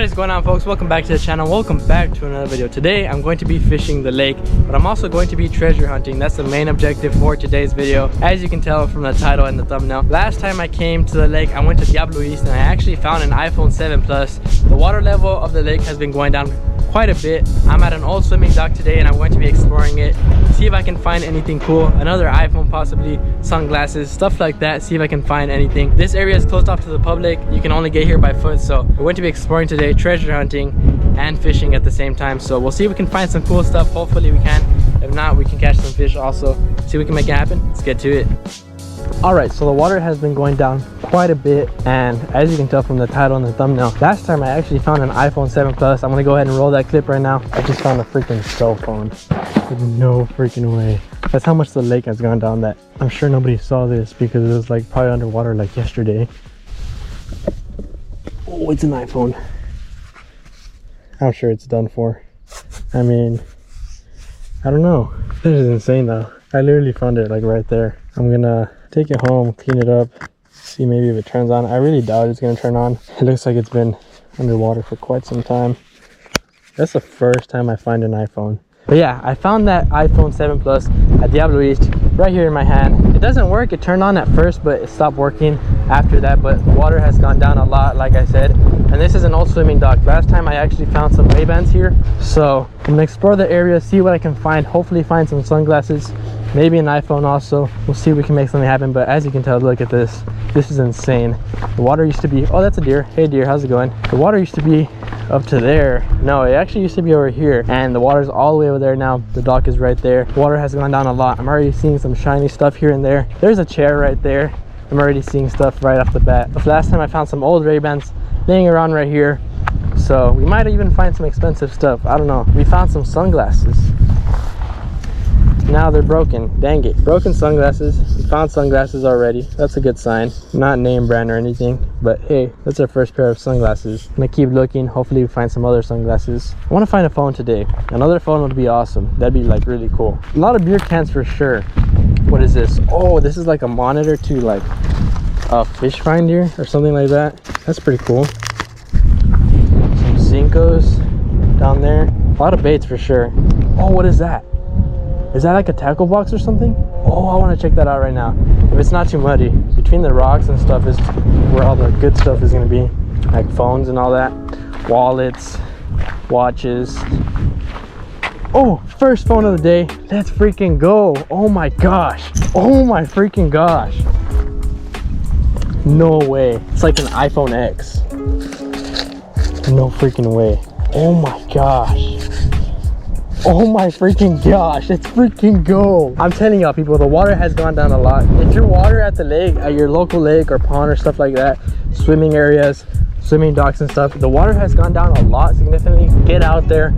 What is going on, folks? Welcome back to the channel. Welcome back to another video. Today I'm going to be fishing the lake, but I'm also going to be treasure hunting. That's the main objective for today's video, as you can tell from the title and the thumbnail. Last time I came to the lake, I went to Lews and I actually found an iPhone 7 Plus. The water level of the lake has been going down quite a bit. I'm at an old swimming dock today and I'm going to be exploring it, see if I can find anything cool, another iPhone possibly, sunglasses, stuff like that, see if I can find anything. This area is closed off to the public. You can only get here by foot, so we're going to be exploring today, treasure hunting and fishing at the same time. So we'll see if we can find some cool stuff. Hopefully we can. If not, we can catch some fish also. See if we can make it happen. Let's get to it. All right, so the water has been going down quite a bit, and as you can tell from the title and the thumbnail, last time I actually found an iPhone 7 Plus. I'm gonna go ahead and roll that clip right now. I just found a freaking cell phone. There's no freaking way. That's how much the lake has gone down. That I'm sure nobody saw this because it was like probably underwater like yesterday. Oh, it's an iPhone. I'm sure it's done for. I mean, I don't know. This is insane though. I literally found it like right there. I'm gonna take it home, clean it up, see maybe if it turns on. I really doubt it's gonna turn on. It looks like it's been underwater for quite some time. That's the first time I find an iPhone. But yeah, I found that iPhone 7 Plus at Diablo East right here in my hand. It doesn't work. It turned on at first, but it stopped working after that. But the water has gone down a lot, like I said. And this is an old swimming dock. Last time I actually found some Ray-Bans here. So I'm gonna explore the area, see what I can find, hopefully find some sunglasses, maybe an iPhone also. We'll see if we can make something happen. But as you can tell, look at this. This is insane. The water used to be, oh, that's a deer. Hey deer, how's it going? The water used to be up to there. No, it actually used to be over here, and the water's all the way over there now. The dock is right there. The water has gone down a lot. I'm already seeing some shiny stuff here and there. There's a chair right there. I'm already seeing stuff right off the bat. But last time I found some old Ray-Bans laying around right here, so we might even find some expensive stuff. I don't know. We found some sunglasses. Now they're broken. Dang it. Broken sunglasses. We found sunglasses already. That's a good sign. Not name brand or anything, but hey, that's our first pair of sunglasses. I'm gonna keep looking. Hopefully we find some other sunglasses. I want to find a phone today. Another phone would be awesome. That'd be like really cool. A lot of beer cans for sure. What is this? Oh, this is like a monitor to like a fish finder or something like that. That's pretty cool. Some Zincos down there. A lot of baits for sure. Oh, what is that? Is that like a tackle box or something? Oh, I want to check that out right now. If it's not too muddy. Between the rocks and stuff is where all the good stuff is going to be. Like phones and all that. Wallets, watches. Oh, first phone of the day. Let's freaking go. Oh my gosh. Oh my freaking gosh. No way. It's like an iPhone X. No freaking way. Oh my gosh. Oh my freaking gosh, let's freaking go. I'm telling y'all people, the water has gone down a lot. If you're water at the lake, at your local lake or pond or stuff like that, swimming areas, swimming docks and stuff, the water has gone down a lot significantly. Get out there,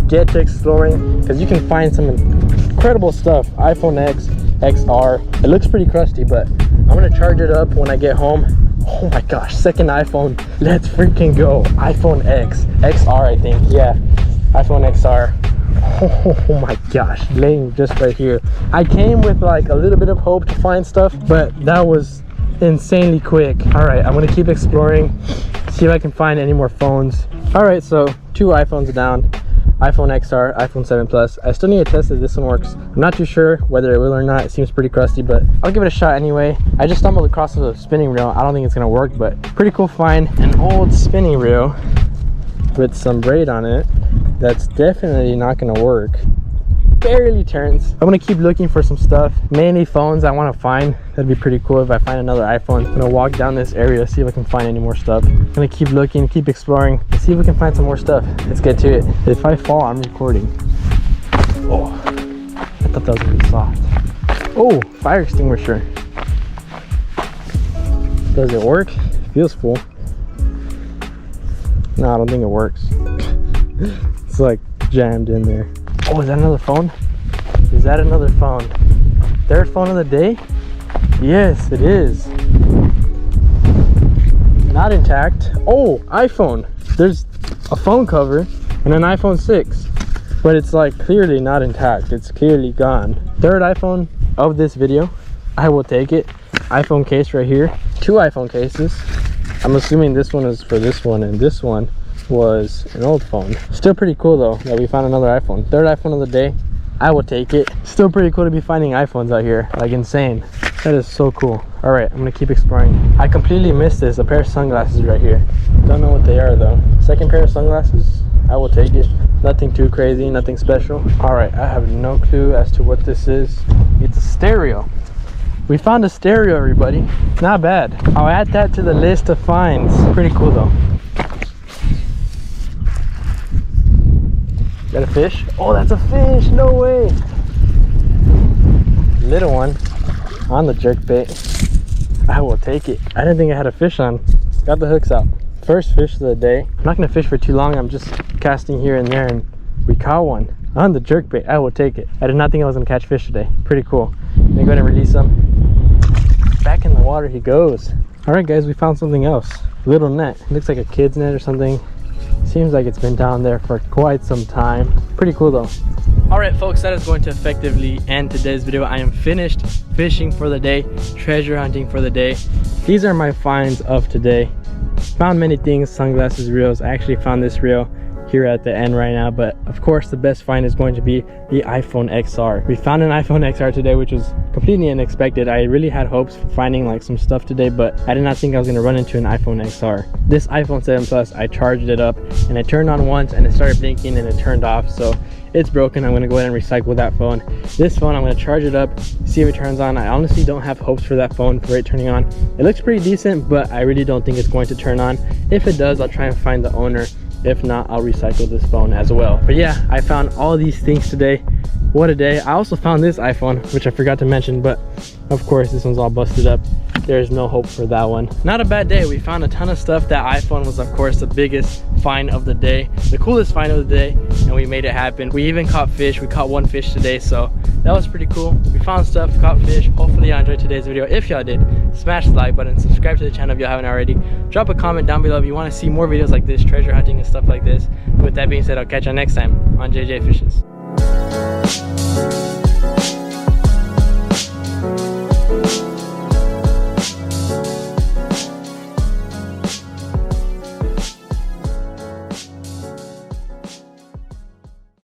get to exploring, because you can find some incredible stuff. iPhone X, XR. It looks pretty crusty, but I'm gonna charge it up when I get home. Oh my gosh, second iPhone. Let's freaking go. iPhone X, XR I think, yeah. iPhone XR. Oh my gosh, laying just right here. I came with like a little bit of hope to find stuff, but that was insanely quick. All right, I'm gonna keep exploring, see if I can find any more phones. All right, so 2 iPhones down. iPhone XR, iPhone 7 Plus. I still need to test if this one works. I'm not too sure whether it will or not. It seems pretty crusty, but I'll give it a shot anyway. I just stumbled across a spinning reel. I don't think it's gonna work, but pretty cool find. An old spinning reel with some braid on it. That's definitely not gonna work. Barely turns. I'm gonna keep looking for some stuff, mainly phones I want to find. That'd be pretty cool if I find another iPhone. I'm gonna walk down this area, see if I can find any more stuff. I'm gonna keep looking, keep exploring, and see if we can find some more stuff. Let's get to it. If I fall, I'm recording. Oh, I thought that was gonna be soft. Oh, fire extinguisher. Does it work? It feels full. No, I don't think it works. It's like jammed in there. Oh, is that another phone? Is that another phone? Third phone of the day? Yes, it is. Not intact. Oh, iPhone. There's a phone cover and an iPhone 6, but it's like clearly not intact. It's clearly gone. Third iPhone of this video. I will take it. iPhone case right here. 2 iPhone cases. I'm assuming this one is for this one and this one. was an old phone. Still pretty cool though that we found another iPhone. Third iPhone of the day. I will take it. Still pretty cool to be finding iPhones out here, like insane. That is so cool. All right, I'm gonna keep exploring. I completely missed this, a pair of sunglasses right here. Don't know what they are though. Second pair of sunglasses, I will take it. Nothing too crazy, nothing special. All right, I have no clue as to what this is. It's a stereo. We found a stereo, everybody. Not bad. I'll add that to the list of finds. Pretty cool though. Got a fish? Oh, that's a fish, no way. Little one on the jerkbait. I will take it. I didn't think I had a fish on. Got the hooks out. First fish of the day. I'm not gonna fish for too long. I'm just casting here and there, and we caught one on the jerkbait. I will take it. I did not think I was gonna catch fish today. Pretty cool. Let me go ahead and release him. Back in the water he goes. All right guys, we found something else. Little net. It looks like a kid's net or something. Seems like it's been down there for quite some time. Pretty cool though. All right folks, that is going to effectively end today's video. I am finished fishing for the day, treasure hunting for the day. These are my finds of today. Found many things, sunglasses, reels. I actually found this reel here at the end right now, but of course the best find is going to be the iPhone XR. We found an iPhone XR today, which was completely unexpected. I really had hopes for finding like some stuff today, but I did not think I was going to run into an iPhone XR. This iPhone 7 Plus, I charged it up and it turned on once and it started blinking and it turned off, so it's broken. I'm going to go ahead and recycle that phone. This phone, I'm going to charge it up, see if it turns on. I honestly don't have hopes for that phone, for it turning on. It looks pretty decent, but I really don't think it's going to turn on. If it does, I'll try and find the owner. If not, I'll recycle this phone as well. But yeah, I found all these things today. What a day. I also found this iPhone, which I forgot to mention, but of course this one's all busted up. There's no hope for that one. Not a bad day. We found a ton of stuff. That iPhone was of course the biggest find of the day, the coolest find of the day, and we made it happen. We even caught fish. We caught one fish today, so that was pretty cool. We found stuff, caught fish. Hopefully y'all enjoyed today's video. If y'all did, smash the like button, subscribe to the channel if y'all haven't already. Drop a comment down below if you want to see more videos like this, treasure hunting and stuff like this. With that being said, I'll catch y'all next time on JJ Fishes.